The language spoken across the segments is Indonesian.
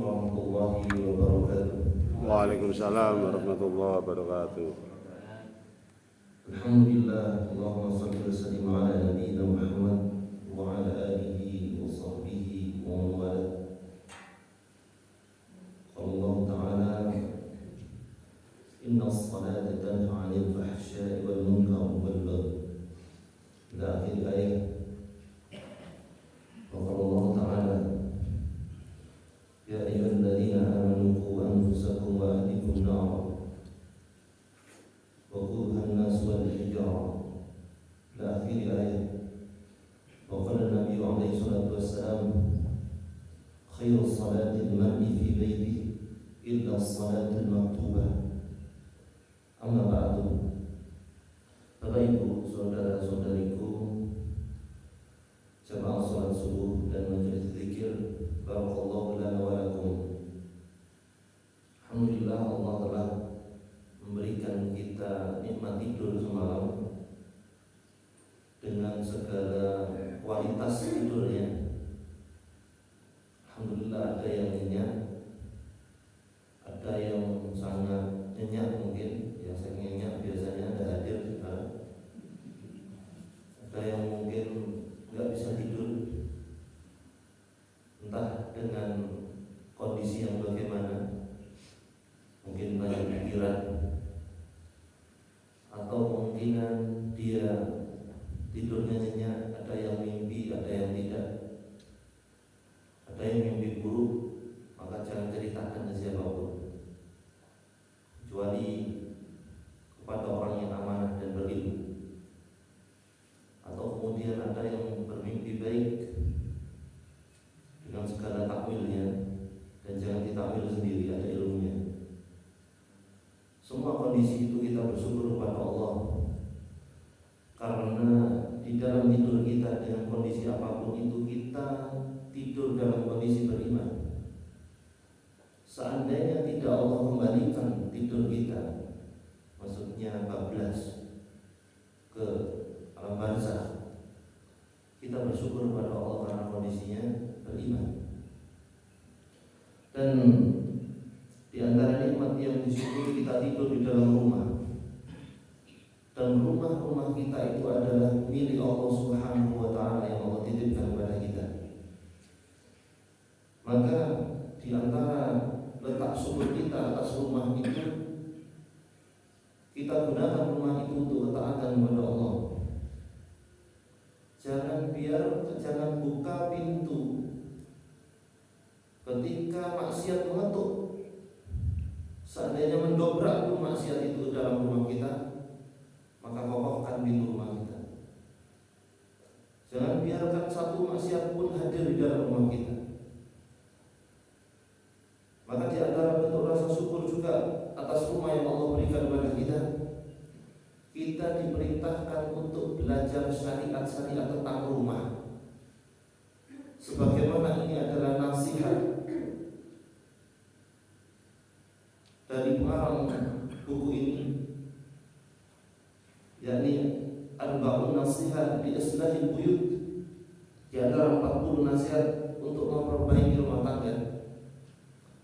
warahmatullahi wabarakatuh. Waalaikumsalam warahmatullahi wabarakatuh. Alhamdulillah, Allahumma shalli wa sallim ala nabiyyina Muhammad wa ala alihi wa sahbihi wa man wala. Allah Ta'ala, inna as-salata tanha 'anil fahsya'i wal munkar wal baghi. Ila akhir ayat. Allah Ta'ala, ya ayyuhalladzina amanu qu anfusakum wa ahlikum nara wa quduha an-nas wal hijara. Ila akhir ayat. Wa qala Nabi alaihi salatu wassalam, khairu salati al-mar'i fi baitihi illa as-salatu al-maktubah. Amma ba'du. Bapak Ibu, saudara-saudariku, jamaah salat subuh dan majelis zikir, barakallahu lana wa lakum. Alhamdulillah, Allah telah memberikan kita nikmat tidur semalam dengan segala kualitas tidurnya. Alhamdulillah, ada yang nyenyak, ada yang sangat nyenyak mungkin. Yang saya nyenyak biasanya ada hadir, ada yang mungkin nggak bisa tidur, entah dengan kondisi yang bagaimana, mungkin banyak pikiran, atau kemungkinan dia tidurnya nyenyak, ada yang mimpi, ada yang tidak, ada yang mimpi buruk. Maka jangan ceritakan ke siapapun, kecuali kepada orang yang amanah dan berilmu. Atau kemudian ada yang bermimpi baik dengan segala takwilnya, dan jangan ditakwil sendiri, ada ilmunya. Semua kondisi itu kita bersyukur kepada Allah, karena di dalam tidur kita dengan kondisi apapun itu, kita tidur dalam kondisi beriman. Seandainya tidak Allah kembalikan tidur kita, maksudnya bablas ke alam barzakh, kita bersyukur kepada Allah karena kondisinya beriman. Dan di antara nikmat yang disyukuri, kita tidur di dalam rumah, dan rumah-rumah kita itu adalah milik Allah Subhanahu wa Ta'ala yang Allah titipkan kepada kita. Maka di antara letak syukur kita atas rumah itu, kita gunakan rumah itu untuk ketaatan kepada Allah. Jangan buka pintu ketika maksiat mengetuk. Seandainya mendobrak pintu maksiat itu dalam rumah kita, maka kokohkan pintu rumah kita. Jangan biarkan satu maksiat pun hadir di dalam rumah kita. Maka di antara bentuk rasa syukur juga atas rumah yang Allah berikan kepada kita, kita diperintahkan untuk belajar syariat-syariat tentang rumah. Sebagaimana ini adalah nasihat dari pengarang buku ini, yakni Arba'un Nasihat bi Islahil Buyut. Di antara 40 nasihat untuk memperbaiki rumah tangga,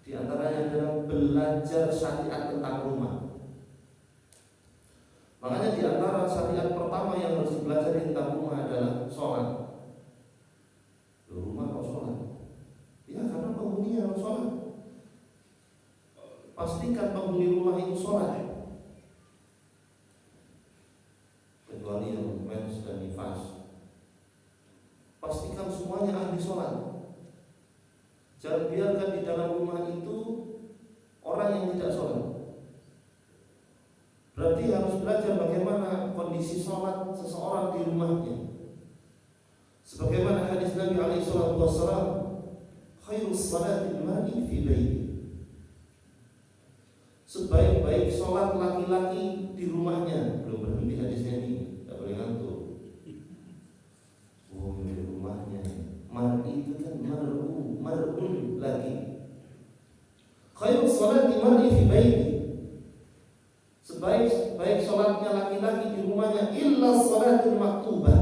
di antaranya adalah belajar syariat tentang rumah. Makanya di antara syariat pertama yang harus dipelajari tentang rumah adalah sholat. Rumah kok sholat? Ya karena penghuninya harus sholat. Pastikan penghuni rumah itu sholat, kecuali yang mens dan nifas. Pastikan semuanya ahli sholat. Jangan biarkan di dalam rumah itu orang yang tidak sholat. Berarti harus belajar bagaimana kondisi sholat seseorang di rumahnya. Sebagaimana hadis Nabi alaihi salatu wassalam, khairus salatil mar'i fi baiti. Sebaik-baik sholat laki-laki di rumahnya. Belum berhenti hadisnya ini, tidak boleh ngantuk. Di rumahnya. Mar'i itu kan mar'un lagi. Khairus salati mar'i fi baiti. Sebaik sholatnya laki-laki di rumahnya, illa sholatul maktubah,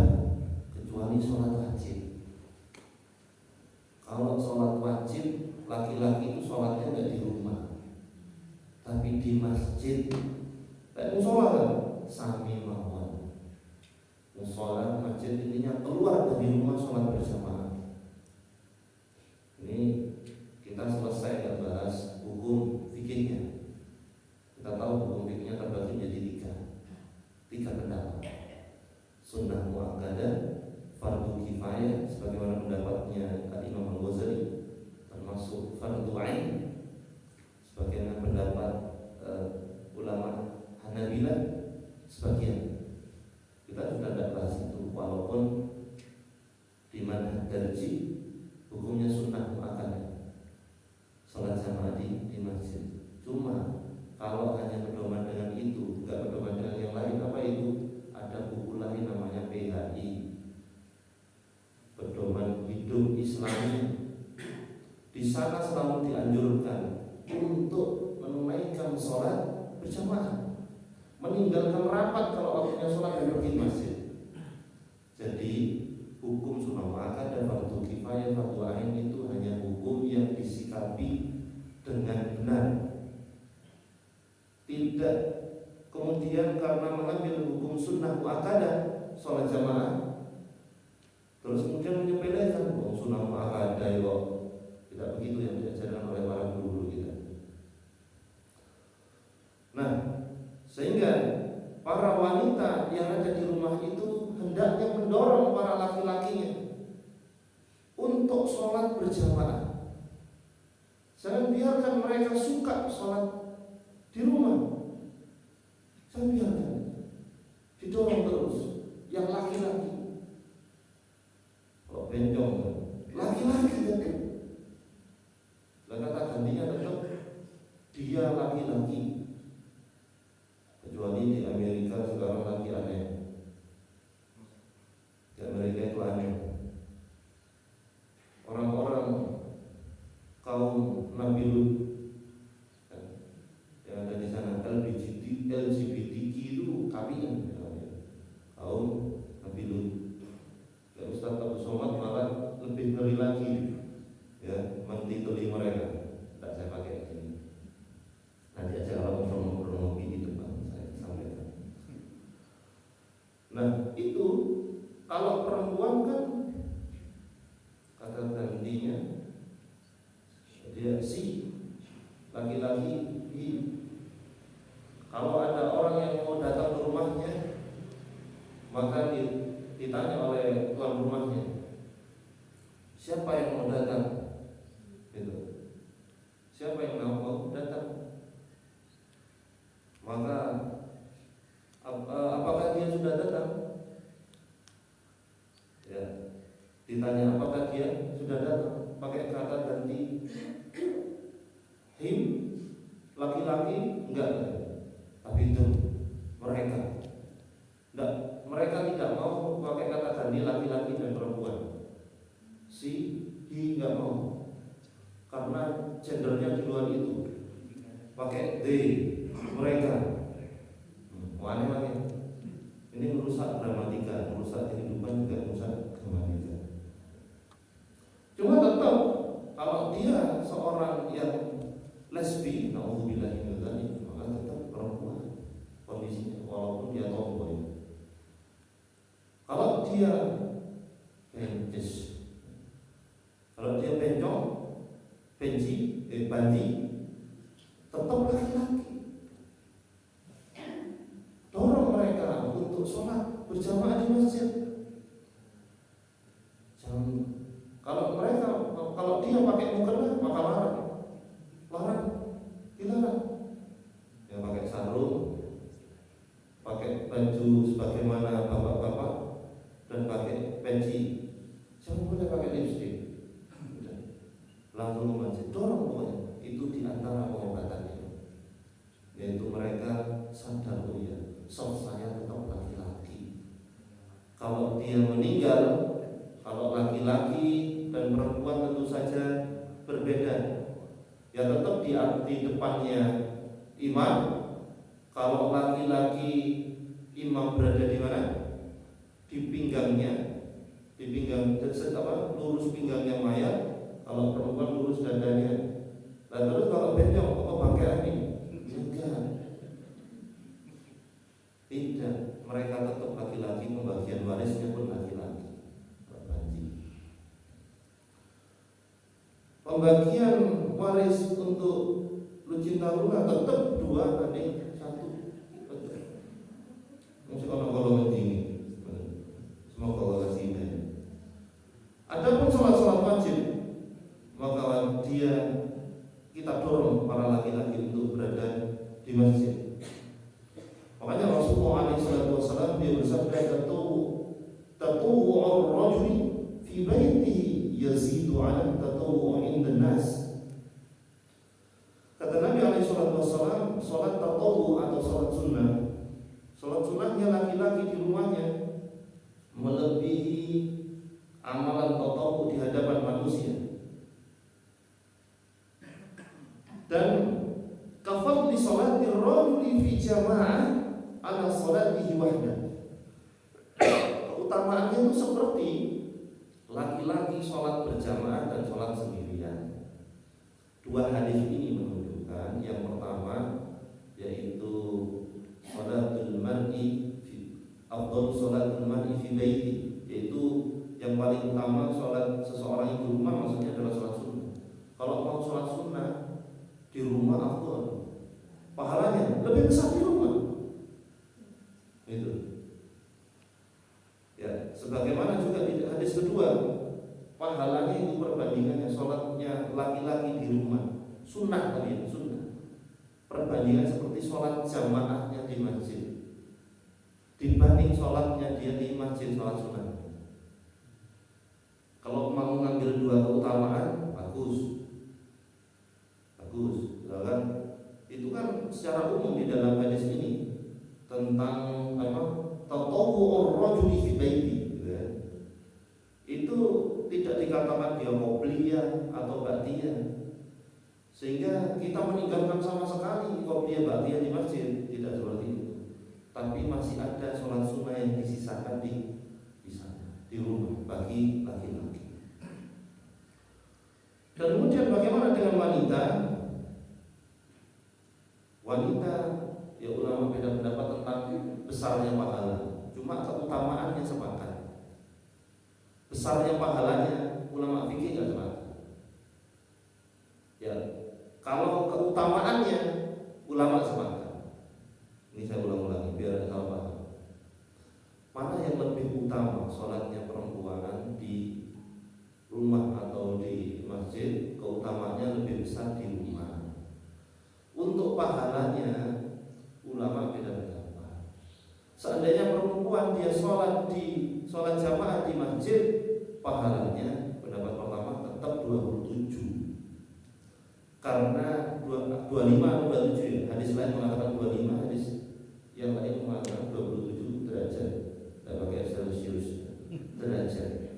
kecuali sholat wajib. Kalau sholat wajib laki laki-laki itu sholatnya nggak di rumah, tapi di masjid. Kayak musola kan, sami mawon. Musola masjid intinya keluar dari rumah sholat berjamaah. Ini kita selesai nggak bahas hukum fikihnya. Kita tahu hukum fikihnya terbagi menjadi tiga pendapat. Sunnah muakkadah, fardu kifayah, sebagaimana pendapatnya Imam Al-Ghazali, termasuk fardu ain, sebagaimana pendapat ulama Hanabilah sebagian. Kita sudah tidak bahas itu, walaupun di manhaj darji hukumnya sunnah muakkadah, salat jamaah di masjid. Cuma kalau hanya pedoman dengan itu, nggak pedoman dengan yang lain, apa itu? Ada buku lain namanya PHI, pedoman hidup Islami. Di sana selalu dianjurkan untuk menunaikan sholat berjamaah, meninggalkan rapat kalau waktunya sholat dan pergi masjid. Jadi hukum sunnah muakkadah, fardu kifayah, fardu ain itu hanya hukum yang disikapi dengan benar. Tidak kemudian karena mengambil hukum sunnah muakkadah sholat jamaah terus kemudian menyepelekan sunnah muakkadah kok. Tidak begitu yang diajarkan oleh para guru kita. Nah, sehingga para wanita yang ada di rumah itu hendaknya mendorong para laki-lakinya untuk sholat berjamaah. Jangan biarkan mereka suka sholat di rumah. Jangan biarkan, didorong terus. Yang laki-laki, kalau bencong, laki-laki kan. Kata gantinya tetap dia laki-laki. Kecuali di Amerika sekarang lagi aneh. Di Amerika itu aneh. Orang-orang kaum Nabi Lut yang ada di sana, LGBTQ itu kawinan. Kaum Nabi Lut. Ya, Ustaz Abu Somad malah lebih ngeri lagi. Ya, mentituli mereka. Tak saya pakai ini. Nanti aja kalau promo di depan saya sampaikan. Nah, itu kalau perempuan kan kata gantinya dia si, laki-laki i. Kalau ada orang yang mau datang ke rumahnya, maka ditanya oleh tuan rumahnya, siapa yang mau datang? Gitu. Siapa yang mau datang? Maka apakah dia sudah datang? Ya, ditanya apakah dia sudah datang, pakai kata ganti him, laki-laki enggak, tapi itu mereka enggak, mereka tidak mau pakai kata ganti laki-laki dan perempuan. Si, he enggak mau. Karena gendernya di luar itu, pakai they, mereka. Aneh-aneh. Ini merusak gramatika, merusak kehidupan, juga merusak gramatika. Cuma tetap kalau dia seorang yang lesbi, naudzubillah min dzalik, maka tetap perempuan kondisinya, walaupun dia tomboy. Kalau dia bencis, kalau dia bencong, bandi, tetap laki-laki. Dorong mereka untuk sholat berjamaah di masjid. Jangan, kalau dia pakai mukena, maka larang, dilarang. Ya pakai sarung, pakai baju sebagaimana bapak-bapak, dan pakai peci. Jangan boleh pakai lipstik. Langsung ke masjid, dorong pokoknya. Itu diantara pengobatannya, yaitu mereka sadar, oh ya, saya tetap laki-laki. Kalau dia meninggal, kalau laki-laki dan perempuan tentu saja berbeda. Ya tetap di depannya imam. Kalau laki-laki, imam berada di mana? Di pinggangnya, lurus pinggangnya mayat. Kalau perempuan lurus dadanya. pembagian waris untuk Lucinta Luna tetap 2 banding 1. Mesti orang kalau ini, semoga Allah kasih hidayah. Adapun sholat wajib, maka kita dorong para laki-laki untuk berada di masjid. Makanya Rasulullah SAW dia bersabda, "Tatawwu'ur rajuli fi baitihi yazidu 'ala tatawwu'i 'inda nas." Kata Nabi SAW, sholat tatawwu atau sholat sunnahnya laki-laki di rumahnya melebihi amalan tatawwu di hadapan manusia. Dan kafadli sholati rajuli fi jama'ah ala sholatihi wahdah. Keutamaannya itu seperti laki-laki sholat berjamaah dan sholat sendirian. 2 hadis ini menunjukkan yang pertama yaitu sholatul mar'i afdhalu sholatul mar'i fi baiti, yaitu yang paling utama sholat seseorang itu di rumah, maksudnya adalah sholat sunnah. Kalau mau sholat sunnah di rumah afdhal, pahalanya lebih besar di rumah. Itu. Ya, sebagaimana juga di hadis kedua, pahalanya itu perbandingannya sholatnya laki-laki di rumah, sunnah tadi, sunnah. Perbandingan seperti sholat jamaahnya di masjid dibanding sholatnya dia di masjid sholat sunnah. Kalau mau ngambil 2 keutamaan, bagus, kan? Itu kan secara umum di dalam hadis ini tentang tatawwu'ur rajuli fi baiti, gitu ya. Itu tidak dikatakan dia qobliyah atau ba'diyah, sehingga kita meninggalkan sama sekali qobliyah ba'diyah di masjid, tidak seperti itu. Tapi masih ada sholat sunnah yang disisakan di sana, di rumah bagi laki-laki. Dan kemudian bagaimana dengan wanita? Wanita, ya ulama beda pendapat tentang besarnya pahala. Cuma keutamaannya sepakat. Besarnya pahalanya ulama fikih nggak sepakat. Ya, kalau keutamaannya ulama sepakat. Ini saya ulang-ulangi biar ada salah paham. Mana yang lebih utama sholatnya perempuan di rumah atau di masjid? Keutamaannya lebih besar di rumah. Untuk pahalanya ulama beda pendapat. Seandainya perempuan dia sholat jamaah di masjid, pahalanya pendapat pertama tetap 27. Karena 25 atau 27 ya. Hadis lain mengatakan 25, hadis yang lain mengatakan 27 derajat. Tidak pakai Celsius, derajat.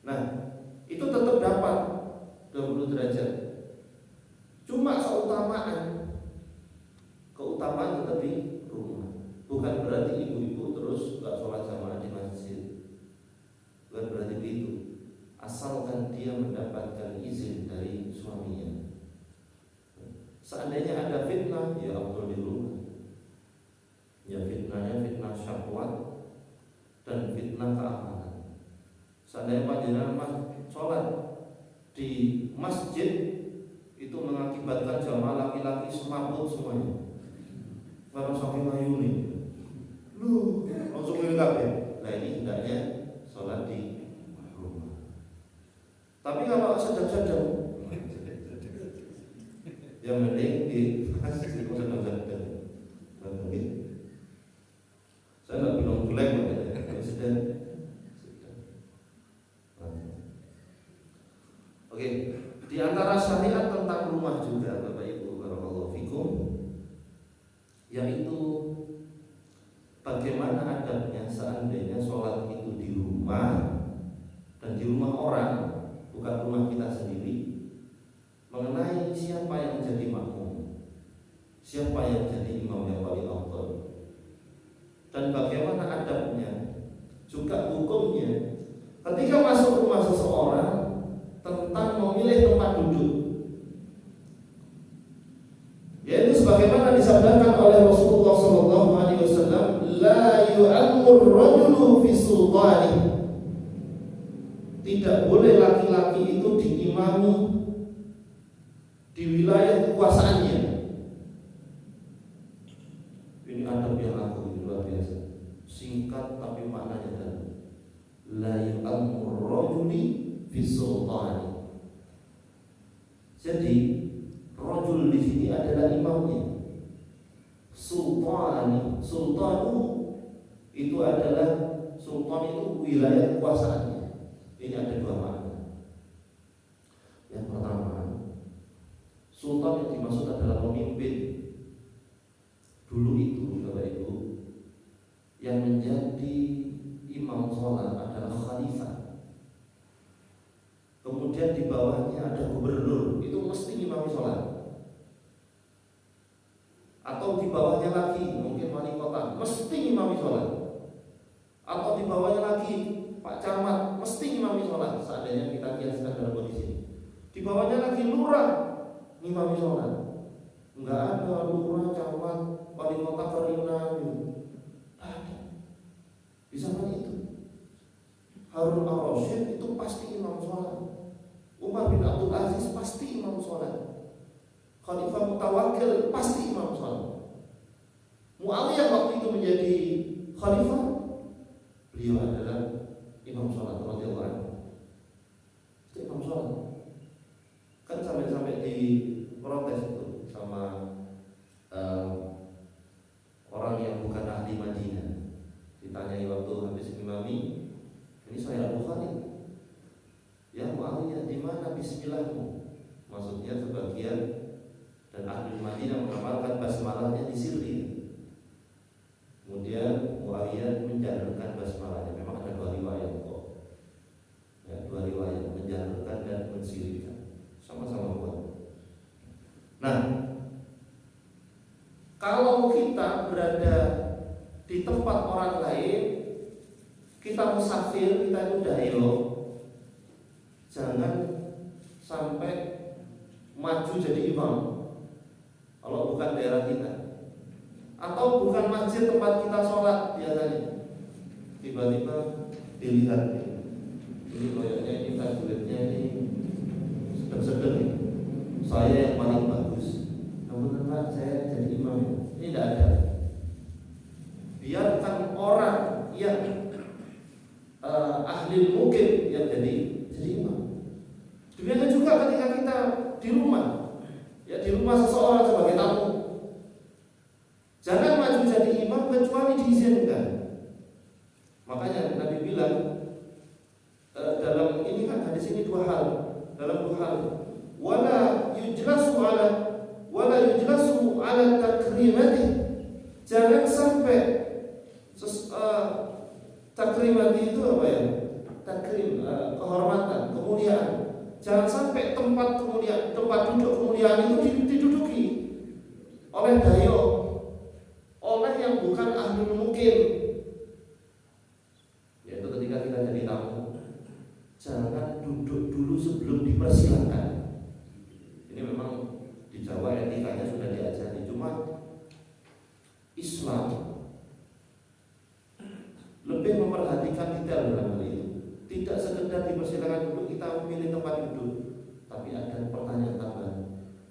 Nah, itu tetap dapat 20 derajat. Cuma keutamaan tetap di rumah. Bukan berarti ibu-ibu terus gak sholat jamaah di masjid. Bukan berarti begitu. Asalkan dia mendapatkan izin dari suaminya. Seandainya ada fitnah, ya afdal di rumah. Ya fitnahnya fitnah syahwat dan fitnah keamanan. Seandainya panjenengan sholat di masjid itu mengakibatkan jamaah laki-laki semaput semuanya. Karena saking mayuni, lu langsung meninggal ya. Nah ini hendaknya sholat di rumah. Tapi kalau sedang-sedang, yang mending di masjid sedang-sedang. Saya nggak bilang jelek makanya sedang. Oke. Di antara syariat tentang rumah juga Bapak Ibu barakallahu fikum, yaitu bagaimana adabnya seandainya sholat itu di rumah dan di rumah orang, bukan rumah kita sendiri, mengenai siapa yang jadi makmum, siapa yang jadi imam yang paling afdal, dan bagaimana adabnya, juga hukumnya ketika masuk rumah seseorang tentang memilih tempat duduk, yaitu sebagaimana disabdakan oleh Rasulullah SAW, la yu'ammur rajulu fi sultani, tidak boleh laki-laki itu diimami di wilayah kekuasaannya. Ini adab yang agung, luar biasa. Singkat tapi maknanya dalam. La yu'ammur rajuli fi sultani. Jadi rajul di sini adalah imamnya. Sultanu itu adalah sultan itu wilayah kekuasaannya. Ini ada dua makna. Yang pertama, sultan yang dimaksud adalah pemimpin. Dulu itu Bapak Ibu, yang menjadi imam sholat adalah khalifah. Kemudian di bawahnya ada gubernur, itu mesti imam sholat. Atau di bawahnya lagi mungkin wali kota, mesti imam sholat. Atau di bawahnya lagi Pak Camat, mesti imam sholat. Seandainya kita kiaskan dalam kondisi, di bawahnya lagi lurah, imam sholat. Enggak ada lurah, camat, wali kota keringan. Ada. Di zaman itu Harun al-Rasyid itu pasti imam sholat. Umar bin Abdul Aziz pasti imam sholat. Khalifah Mutawakkil pasti imam sholat. Muawiyah waktu itu menjadi khalifah, beliau adalah imam sholat radhiyallahu anhu. Itu imam sholat. Kan sampai di protes itu sama orang yang bukan ahli Madinah. Ditanyai waktu habis imami, ini saya Bukhari. Ya Muawiyah, di mana bismillahmu? Maksudnya sebagian dan ahli Madinah mengamalkan basmalahnya di Syria. Kemudian Muawiyah menjalankan basmalahnya. Memang ada dua riwayat kok. Ya, dua riwayat menjalankan dan mensirihkan. Sama-sama buat. Nah, kalau kita berada di tempat orang lain, kita musafir, kita itu dailo, jangan sampai maju jadi imam. Kalau bukan daerah kita, atau bukan masjid tempat kita sholat biasanya, tiba-tiba dilihat ini loyoknya, ini tajwidnya, ini sedang-sedang ini. Saya yang paling bagus, namun Pak saya jadi imam. Ini tidak ada. Biarkan orang yang ahli mungkin yang jadi imam. Demikian juga ketika kita di rumah, ya di rumah seseorang sebagai tamu, jangan maju jadi imam kecuali diizinkan. Makanya Nabi bilang dalam ini kan hadis ini dua hal, dalam dua hal. Wala yujlasu ala takrimati. Jangan sampai takrimati itu apa ya? Takrim, kehormatan, kemuliaan. Jangan sampai tempat duduk kemuliaan itu diduduki oleh dayo, oleh yang bukan ahli mungkin. Yaitu ketika kita jadi tamu, jangan duduk dulu sebelum dipersilakan. Ini memang di Jawa etikanya sudah diajari, cuma Islam lebih memperhatikan detail dalam hal itu. Tidak sekedar dipersilakan duduk, kita memilih tempat duduk, tapi ada pertanyaan tambahan.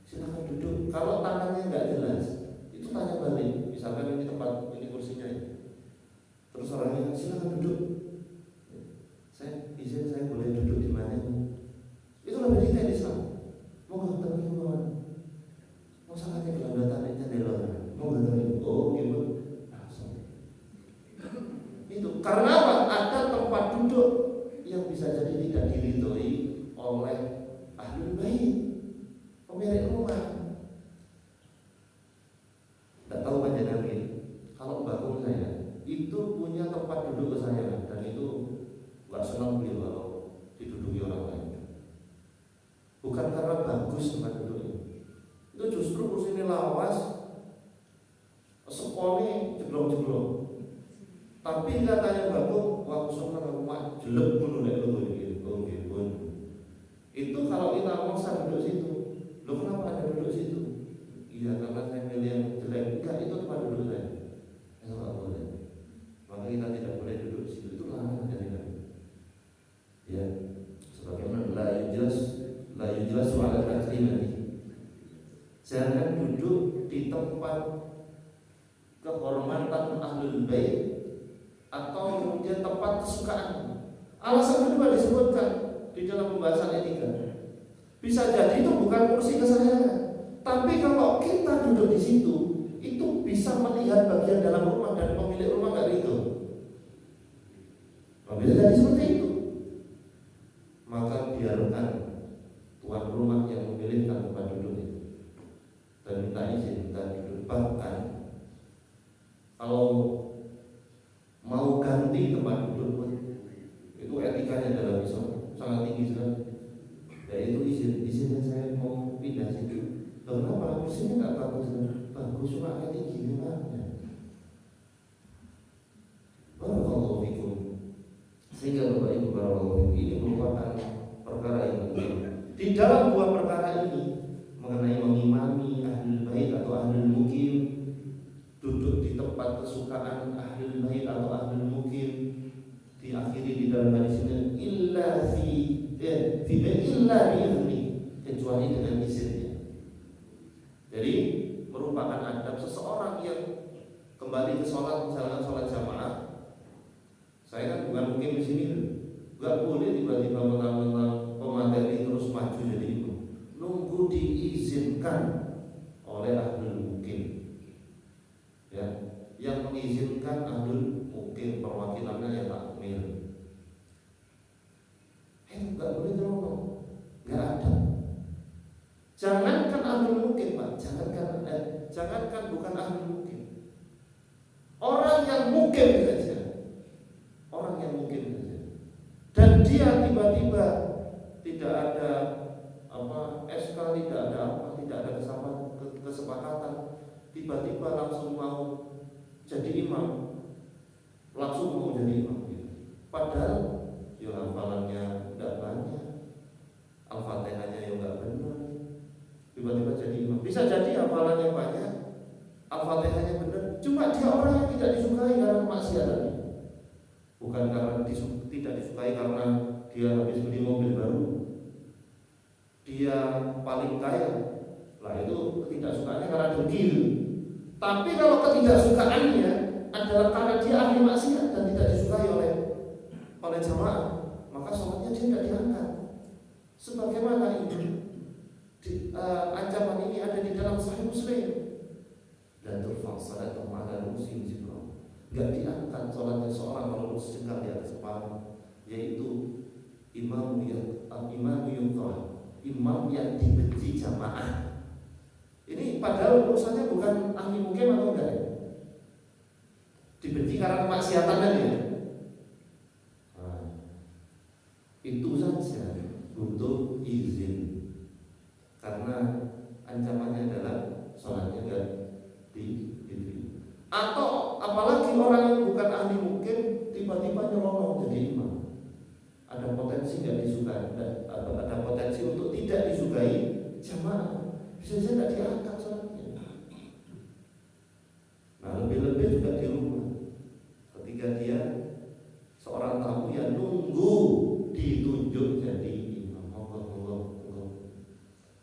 Silakan duduk. Kalau tangannya nggak jelas, itu tanya balik. Misalkan ini tempat, ini kursinya ya. Terus orangnya silakan duduk. Saya izin, saya boleh duduk di mana? Itu lebih detail Islam. Mau nggak tahu gimana? Mau sangatnya kelambatan aja deh loh. Mau nggak tahu? Oh gimana? Itu karena apa? Ada tempat duduk yang bisa jadi tidak diridhoi oleh ahli bait, pemilik rumah. Tidak tahu panjenengan ini. Kalau mbakku saya itu punya tempat duduk ke saya, dan itu nggak senang beliau kalau diduduki orang lain. Bukan karena bagus tempat duduknya, itu justru kursinya lawas, sepone jeblok-jeblok. Tapi katanya bagus, wah senang aku mak jelek pun udah gitu. Itu kalau kita mau duduk situ, lo kenapa ada duduk situ? Iya karena saya milih yang jelek. Enggak, itu tempat duduk saya. Nggak boleh. Maka kita tidak boleh duduk di situ. Itu larangan dari Nabi. Ya, sebagaimana la yujlas ala takrimati. Jangan duduk di tempat kehormatan ahlul bait atau kemudian tempat kesukaan. Alasan kedua disebutkan di dalam pembahasan etika. Bisa jadi itu bukan kursi kesayangan, tapi kalau kita duduk di situ, itu bisa melihat bagian dalam rumah dan pemilik rumah nggak itu. Bisa jadi seperti itu. Maka biarkan tuan rumah yang memilihkan tempat duduk itu dan minta izin, minta duduk. Bahkan kalau mau ganti tempat duduk itu etikanya dalam Islam sangat tinggi sekali. Yaitu izinnya saya mau pindah situ. Kenapa? Kursinya nggak bagus, bagus cuma agak tinggi memangnya. Barakallahu fikum. Sehingga Bapak Ibu barakallahu fikum, ini merupakan perkara yang penting. Di dalam dua perkara ini mengenai mengimami ahlul bait atau ahlul mukim, duduk di tempat kesukaan ahlul bait atau ahlul mukim, diakhiri di dalam hadis ini illa bi'izni, kecuali dengan izinnya. Jadi merupakan adab seseorang yang kembali ke sholat, misalnya sholat jamaah. Saya kan bukan mukim di sini, nggak boleh tiba-tiba mentang-mentang pemateri terus maju jadi imam. Nunggu diizinkan oleh ahlul mukim. Ya, yang mengizinkan ahlul mukim, perwakilannya yang takmir. Nggak boleh nyelonong, nggak ada. Jangankan ahlul mukim, Pak, jangankan bukan ahlul mukim, orang yang mukim saja, dan dia tiba-tiba tidak ada SK, tidak ada kesepakatan, tiba-tiba langsung mau jadi imam, padahal ya hafalannya tidak banyak, Al-Fatihahnya yang nggak benar, tiba-tiba jadi imam. Bisa jadi hafalannya banyak, Al-Fatihahnya benar, cuma dia orang yang tidak disukai karena maksiatannya, bukan karena tidak disukai karena dia habis beli mobil baru, dia paling kaya, lah itu ketidaksukaannya karena degil. Tapi kalau ketidaksukaannya adalah karena dia ahli maksiat dan tidak disukai oleh jamaah, maka sholatnya dia tidak diangkat. Sebagaimana ini ancaman ini ada di dalam Sahih Muslim. Dan turfa salatu ma'al muslim jibra. Enggak diangkat sholatnya seorang kalau sedang di atas kepala, yaitu imam yang dibenci jamaah. Ini padahal urusannya bukan ahli mukim atau enggak ya? Dibenci karena kemaksiatan ya. Itu saja butuh izin, karena ancamannya adalah sholatnya enggak diterima. Atau apalagi orang yang bukan ahli mukim tiba-tiba nyelonong jadi imam, ada potensi nggak disukai, ada potensi untuk tidak disukai jamaah, bisa saja nggak diangkat sholatnya. Nah, lebih-lebih juga di rumah, ketika dia seorang tamu yang nunggu ditunjuk jadi imam,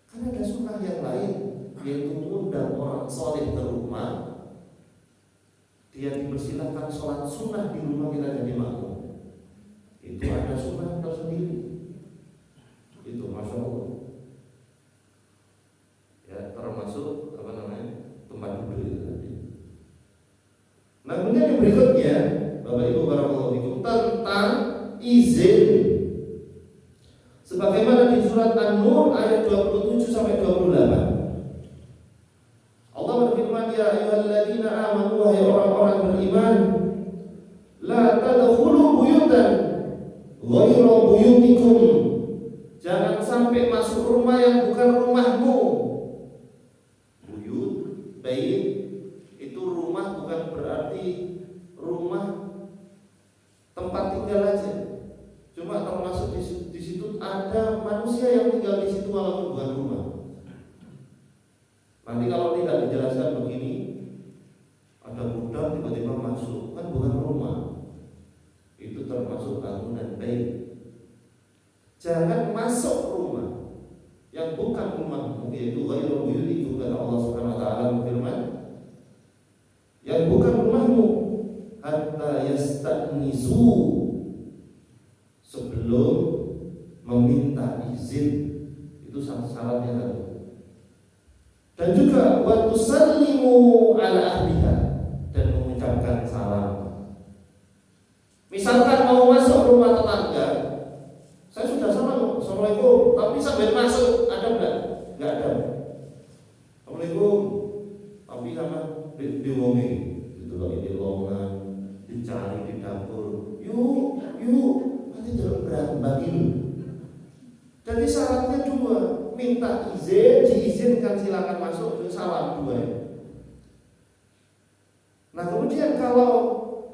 karena ada sunnah yang lain, yaitu mengundang orang soleh ke rumah, dia dipersilahkan sholat sunnah di rumah kita jadi makmum. Itu ada sunnah tersendiri. Itu masya Allah. Ya, termasuk tempat duduk itu tadi. Nah, kemudian yang berikutnya, Bapak Ibu barakallahu fikum, tentang izin. Sebagaimana di surat An-Nur ayat 27 sampai 28. Allah berfirman, ya ayyuhalladzina amanu, wahai orang-orang beriman, la tadkhulu buyutan ghayra buyutikum. Jangan sampai masuk rumah yang bukan rumahmu. Buyut, bait itu rumah, bukan berarti rumah tempat tinggal aja. Cuma termasuk di situ ada manusia yang tinggal di situ walaupun bukan rumah. Nanti kalau tidak dijelaskan begini, ada budak tiba-tiba masuk, kan bukan rumah. Itu termasuk bangunan bait. Jangan masuk rumah yang bukan rumahmu, yaitu ghairu buyutikum, Sebagaimana Allah Subhanahu wa taala berfirman, yang bukan rumahmu hatta yasta'nisu, sebelum meminta izin. Itu syaratnya satu. Dan juga wa tusallimu ala ahliha, dan mengucapkan salam. Misalkan mau masuk rumah tetangga, saya sudah salam, assalamualaikum, tapi sambil masuk ada enggak? Enggak ada. Assalamualaikum, tapi sama diwongi, gitu loh, di lowongan, dicari di dapur, yuk, nanti jangan berbagi. Jadi syaratnya dua, minta izin, diizinkan silakan masuk, itu salam dua. Nah kemudian kalau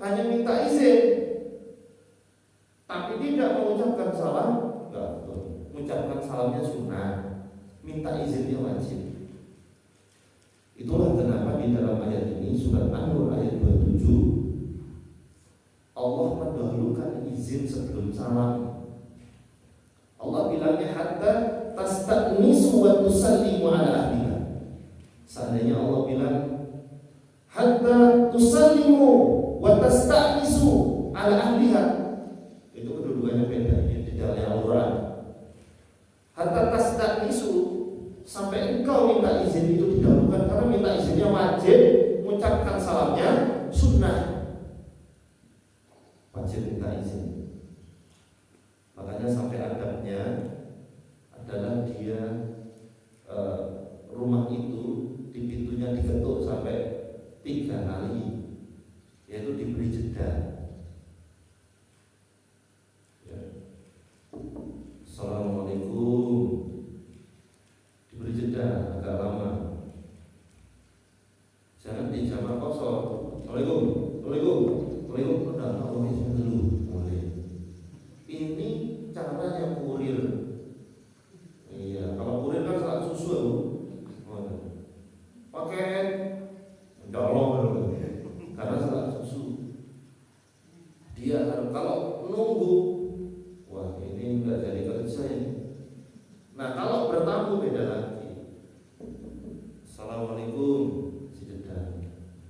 hanya minta izin tapi tidak mengucapkan salam, enggak betul. Mengucapkan salamnya sunnah, minta izinnya wajib. Itulah kenapa di dalam ayat ini surat An-Nur ayat 27 Allah mendahulukan izin sebelum salam. Allah bilangnya hatta tasta'nisu wa tusallimu ala ahliha. Seandainya Allah bilang hatta tusallimu wa tasta'nisu ala ahliha, itu kedua-duanya beda di dalam Al-Quran. Hatta tasta'nisu, sampai engkau minta izin itu didahulukan, karena minta izinnya wajib, mengucapkan salamnya sunnah. Wajib minta izin. Makanya sampai adabnya adalah dia rumah itu di pintunya diketuk sampai 3 kali, yaitu diberi jeda. Ya. Assalamualaikum, diberi jeda agak lama. Jangan di jamaah kosong. Assalamualaikum, udah Allah izin dulu, boleh. Ini caranya kurir. Iya, kalau kurir kan salat susu, paket dolong karena salat susu. Dia harus, kalau nunggu, wah ini enggak jadi kerja ini. Nah kalau bertamu beda lagi. Assalamualaikum, si jeda.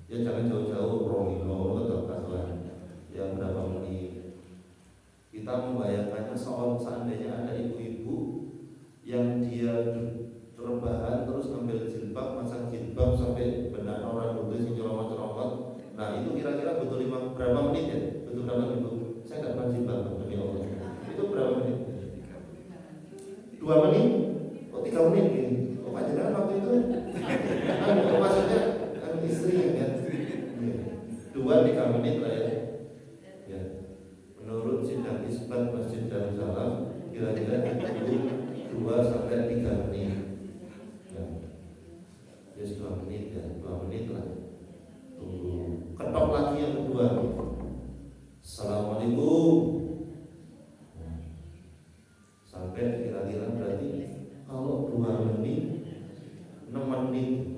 Ya jangan jauh-jauh, romilo atau kasuan. Ya berapa menit. Kita membayangkannya seandainya ada ibu-ibu yang dia rebahan terus ngambil jilbab, masang jilbab sampai benar orang dulu sing ceromot-ceromot. Nah itu kira-kira butuh berapa menit ya? Butuh berapa menit? Saya nggak paham jilbab, demi Allah. Itu berapa menit? 2 menit? Oh 3 menit ini. Oh panjenengan waktu itu? Maksudnya istri ya kan? 2-3 menit lah ya. Ya. Menurut sidang isbat Masjid Darussalam kira-kira 2-3 menit. Ya. Just 2 menit ya, 2 menit lah. Tunggu. Ketok lagi yang kedua. Assalamualaikum. Sampai kira-kira berarti kalau 2 menit 6 menit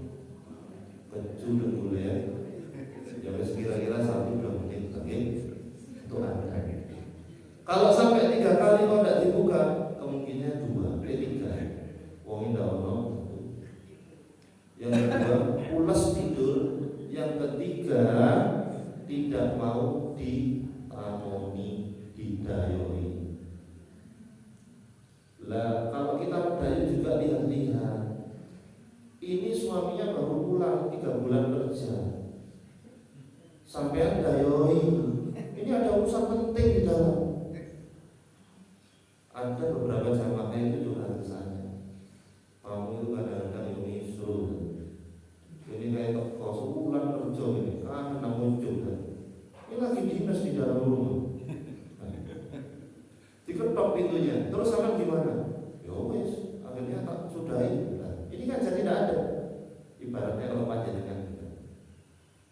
kecu dulu ya. Ya kira-kira 1-2 menit lagi itu ada. Kalau sampai 3 kali kalau tidak dibuka, kemungkinan 2, 3. Wong indah ono. Yang kedua, pulas tidur. Yang ketiga, tidak mau ditamoni, didayoi. Lah kalau kita mendayu juga lihat-lihat. Ini suaminya baru pulang 3 bulan kerja. Sampai dayoi. Ini ada urusan penting di dalam. Ada beberapa jamaah itu juga ke saya. Kamu itu kadang-kadang yang misu. Ini kayak kok sebulan kerja ini, kan muncul. Ini lagi dinas di dalam rumah. Diketok pintunya. Terus sama gimana? Ya wes, akhirnya tak sudahi. Nah, ini kan jadi tidak ada. Ibaratnya kalau panjenengan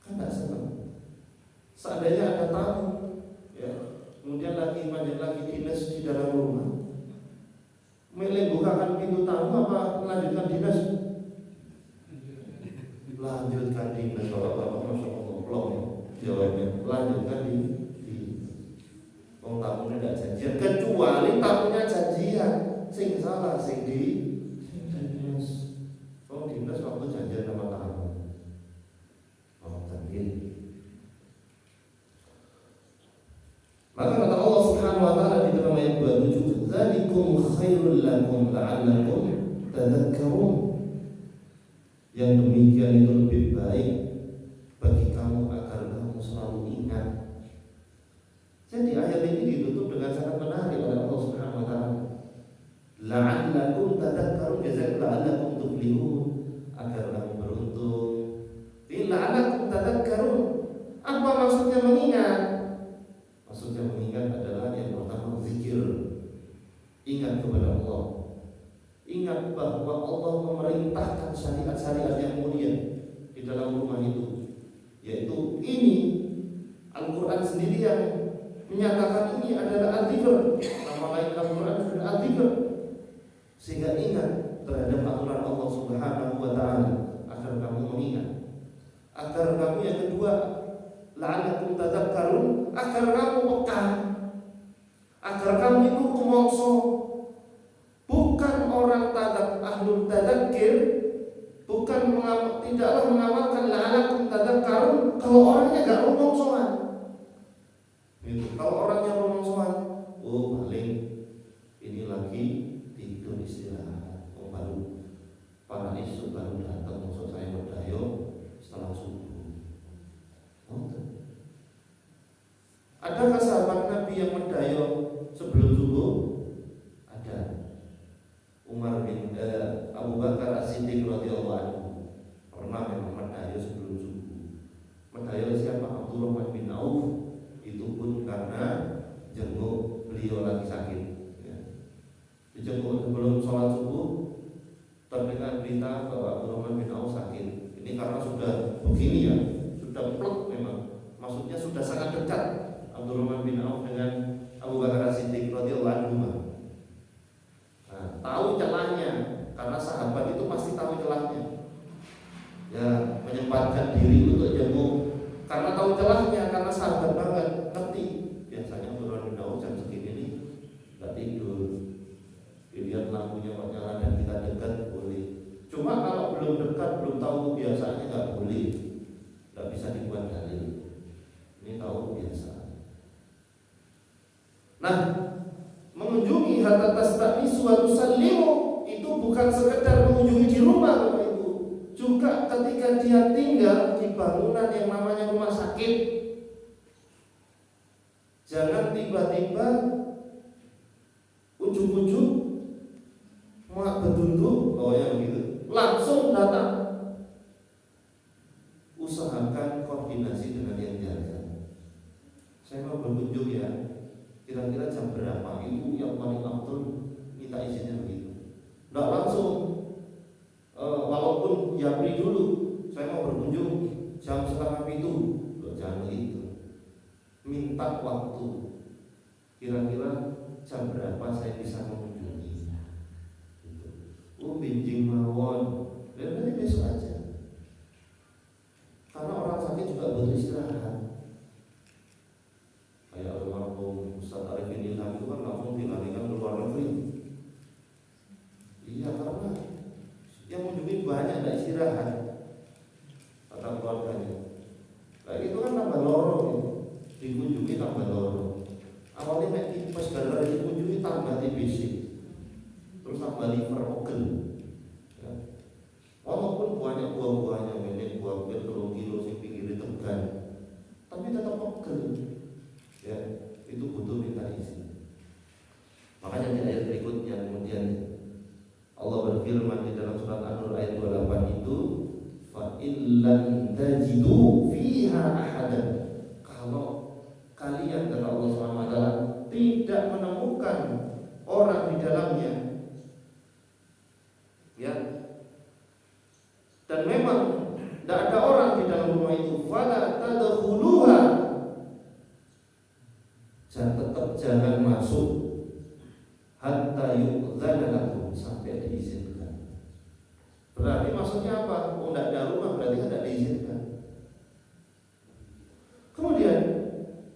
kan tidak senang. Seandainya ada tamu, ya, kemudian lagi dinas di dalam rumah, milih bukakan pintu tamu apa melanjutkan dinas? Lanjutkan dinas. Kalau bapak masya Allah belum jawabnya, lanjutkan di tamunya tidak janjian, kecuali tamunya janjian, sing salah sing di dinas. Dinas waktu janjian khairul lakum la'allakum tadhakkarun. Yang demikian itu lebih baik bagi kamu agar kamu selalu ingat. Jadi ayat ini ditutup dengan sangat menarik oleh Allah Subhanahu wa taala. La'allakum tadhakkarun, la'allakum tuflihun, agar kamu beruntung. La'allakum tadhakkarun. Apa maksudnya mengingat? Maksudnya mengingat adalah yang pertama zikir. Ingat kepada Allah. Ingat bahwa Allah memerintahkan syariat-syariat yang mulia di dalam rumah itu. Yaitu ini Al-Quran sendiri yang menyatakan ini adalah Al-Dhikr. Nama lain Al-Quran adalah Al-Dhikr. Sehingga ingat terhadap aturan Allah Subhanahu wa taala agar kamu mengingat. Agar kamu yang kedua, la'allakum tadhakkarun, agar kamu peka. Agar kamu itu rumangsa. Bukan orang ahlul tadzakkir, bukan tidaklah mengamalkan la'allakum tadhakkarun kalau orangnya enggak rumangsoan. Gitu. Kalau orangnya rumangsoan, oh paling ini lagi tidur istirahat, oh baru para isu baru datang, maksud saya berdayo setelah subuh. Adakah sahabat Nabi yang mendayo sebelum subuh? Ada. Umar bin Abu Bakar As-Siddiq radhiyallahu anhu pernah memang mendayo sebelum subuh. Mendayo siapa? Abdurrahman bin Auf. Itu pun karena jenguk beliau lagi sakit. Ya. Dijenguk sebelum sholat subuh, terdengar berita bahwa Abdurrahman bin Auf sakit. Ini karena sudah begini ya, sudah plek memang. Maksudnya sudah sangat dekat Abdurrahman bin Auf dengan Abu Bakar As-Siddiq radhiyallahu anhu. Nah, tahu celahnya, karena sahabat itu pasti tahu celahnya. Ya, menyempatkan diri untuk jenguk karena tahu celahnya, karena sahabat banget, ngerti. Biasanya Abdurrahman bin Auf jam segini nih nggak tidur. Dilihat lampunya kok nyala dan kita dekat boleh. Cuma kalau belum dekat, belum tahu biasanya nggak boleh, nggak bisa dibuat dalil. Ini tahu biasa. Nah, mengunjungi hatta tastanisu wa tusallimu itu bukan sekedar mengunjungi di rumah Bapak Ibu. Juga ketika dia tinggal di bangunan yang namanya rumah sakit. Jangan tiba-tiba ujung-ujung mau bedunduk, oh ya begitu, langsung datang. Usahakan koordinasi dengan yang jaga. Saya mau berkunjung ya, kira-kira jam berapa? Ibu yang paling afdal minta izinnya begitu. Nggak langsung, walaupun Japri dulu, saya mau berkunjung jam 6:30. Jangan begitu. Minta waktu. Kira-kira jam berapa saya bisa mengunjungi? Gitu. Binjing mawon. Dan nanti besok aja. Karena orang sakit juga butuh istirahat. Kayak almarhum Ustaz Arifin Ilham itu kan langsung dilarikan ke luar negeri. Iya, karena yang mengunjungi banyak tidak istirahat, kata keluarganya. Nah itu kan tambah loro, dikunjungi tambah loro. Awalnya nek tipes gara-gara dikunjungi tambah TBC, terus tambah liver ogel. Ya. Walaupun banyak buah-buahnya, ini buah bir 3 kilo sing pinggir tegan, tapi tetap ogel. Ya, itu butuh minta izin. Makanya di ayat berikutnya kemudian Allah berfirman di dalam surat An-Nur ayat 28 itu, fa illam tajidu fiha ahadan. Kalau kalian, kata Allah SWT, tidak menemukan orang di dalamnya, ya, dan memang tidak ada orang di dalam rumah itu, fala tadkhuluha, jangan masuk hatta yu'dzana lakum, sampai diizinkan. Berarti maksudnya apa? Oh, tidak ada rumah, berarti kan tidak diizinkan. Kemudian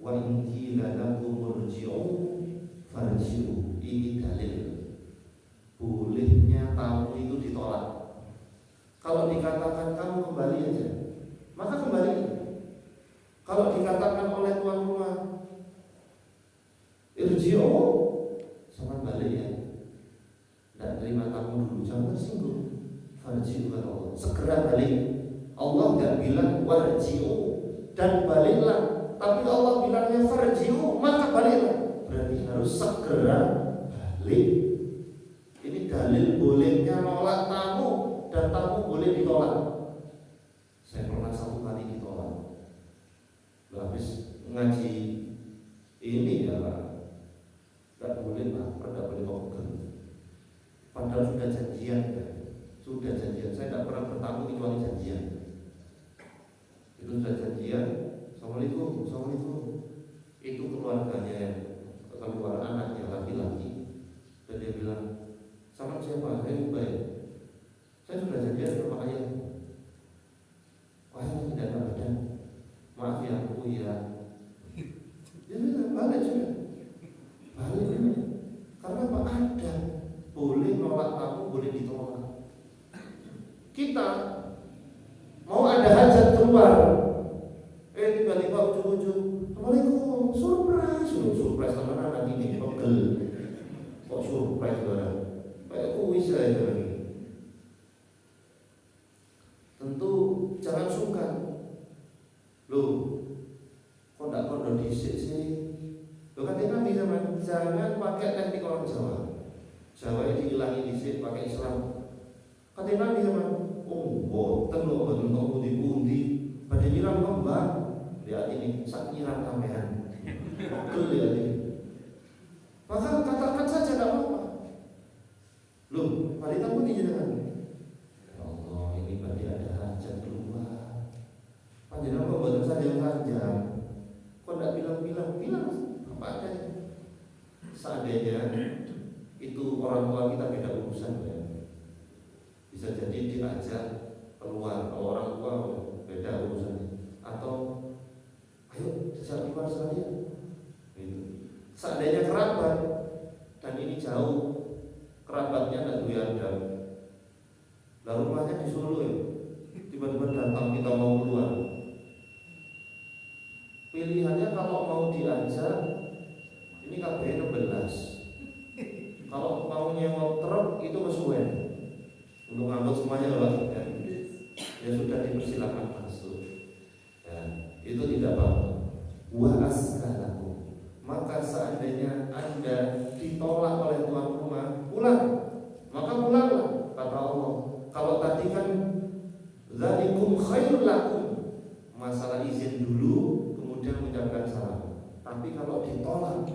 wa in qila lakum murji'u farji'u, ini dalil bolehnya tamu itu ditolak. Kalau dikatakan kamu kembali aja, maka kembali. Kalau dikatakan oleh tuan rumah, irji'u, sama balik ya, Farji'u kata Allah, segera balik. Allah nggak bilang warji'u dan baliklah, tapi Allah bilangnya farji'u, maka baliklah. Berarti harus segera balik. Ini dalil bolehnya nolak tamu dan tamu boleh ditolak. Saya pernah satu kali ditolak. Habis ngaji ini ya nggak boleh lah, nggak boleh ngobrol. Padahal sudah janjian kan? Sudah janjian. Saya tidak pernah bertamu kecuali janjian. Itu sudah janjian. Assalamualaikum, assalamualaikum. Itu keluarganya, keluarga anaknya laki-laki. Dan dia bilang, sama siapa? Saya baik. Saya sudah janjian sama ayah. Ayah tidak ada badan. Maaf ya, aku ya. Dia bilang balik juga. Balik. Karena apa? Ada. Boleh nolak tamu, boleh ditolak. Kita mau ada hajat keluar, tiba-tiba ujung-ujung, Assalamualaikum, surprise teman anak ini pegel. Kok surprise barang? Kayak kuis aja lagi. Tentu jangan sungkan. Loh, kok tidak kondo disik sih? Loh katanya Nabi zaman, jangan pakai teknik orang Jawa. Jawa ini dihilangi disik pakai Islam. Katanya Nabi zaman, boten lo bentuk pundi-pundi. Pada bilang kembang, lihat ini sakiran kameran. Betul lihat ini. Maka katakan saja tidak apa-apa. Loh, mari tamu ini jangan. Ya Allah, ini berarti ada hajat keluar. Panjenengan kok buatan saja yang panjang. Kok tidak bilang apa adanya. Seandainya itu orang tua kita beda urusan ya. Bisa jadi diajak keluar, kalau orang tua beda urusannya. Atau ayo sejak keluar sekalian. Seandainya kerabat dan ini jauh, kerabatnya tidak duyandang, lalu rumahnya di Solo ya, tiba-tiba datang kita mau keluar. Pilihannya kalau mau diajak, ini KBN 16. Kalau mau nyewa truk itu kesuwen. Untuk ngangkut semuanya loh, ya sudah dipersilakan masuk. Ya, itu tidak apa-apa. Wa askalakum. Maka seandainya Anda ditolak oleh tuan rumah, pulang. Maka pulanglah, kata Allah. Kalau tadi kan zalikum khairul lakum, masalah izin dulu, kemudian mengucapkan salam. Tapi kalau ditolak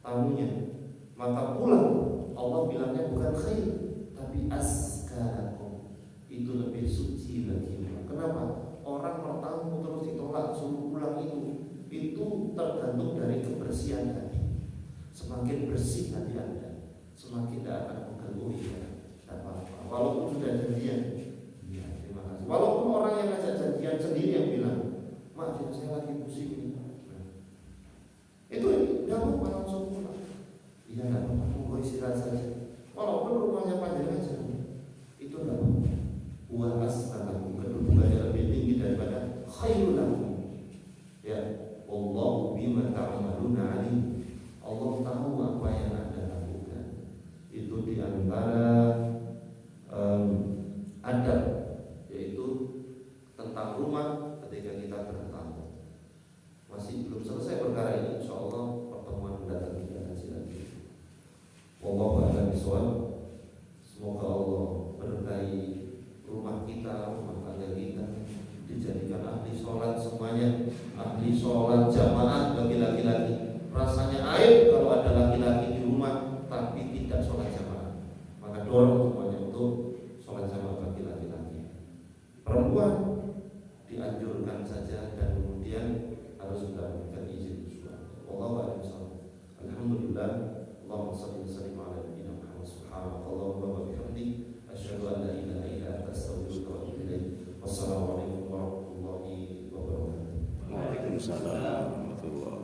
tamunya, maka pulang. Allah bilangnya bukan khair, tapi askalakum. Itu lebih suci bagimu. Kenapa? Orang bertamu terus ditolak suruh pulang itu tergantung dari kebersihan hati. Semakin bersih hati Anda, semakin tidak akan mengganggu apa-apa. Walaupun sudah janjian, ya, terima kasih. Walaupun orang yang ngajak janjian sendiri yang bilang, maaf ya saya lagi pusing ini. Itu tidak apa-apa langsung pulang. Iya tidak apa-apa, mau istirahat saja. Walaupun rumahnya panjang aja, itu tidak apa-apa. Wa as'alakum, kedudukannya lebih tinggi daripada khairul lakum. Ya, Allahu bima ta'maluna alim. Allah tahu apa yang Anda lakukan. Itu diantara adab, yaitu tentang rumah ketika kita bertamu. Masih belum selesai perkara ini, insyaallah pertemuan mendatang kita kaji lagi. Wallahu a'lam bishawab. Semoga Allah berkahi rumah kita, rumah tangga kita, dijadikan ahli sholat semuanya, ahli sholat jamaah bagi laki-laki. Rasanya aib kalau ada laki-laki di rumah tapi tidak sholat jamaah. Maka dorong semuanya untuk sholat jamaah bagi laki-laki. Perempuan dianjurkan saja dan kemudian harus mendapatkan izin suami. Wallahu a'lam bishawab. Alhamdulillah. Allahumma shalli wa sallim ala nabiyyina Muhammad subhanakallahumma wa bihamdik asyhadu an la ilaha illa anta astaghfiruka wa atubu ilaik. Wassalamualaikum warahmatullahi wabarakatuh. Waalaikumsalam warahmatullahi wabarakatuh.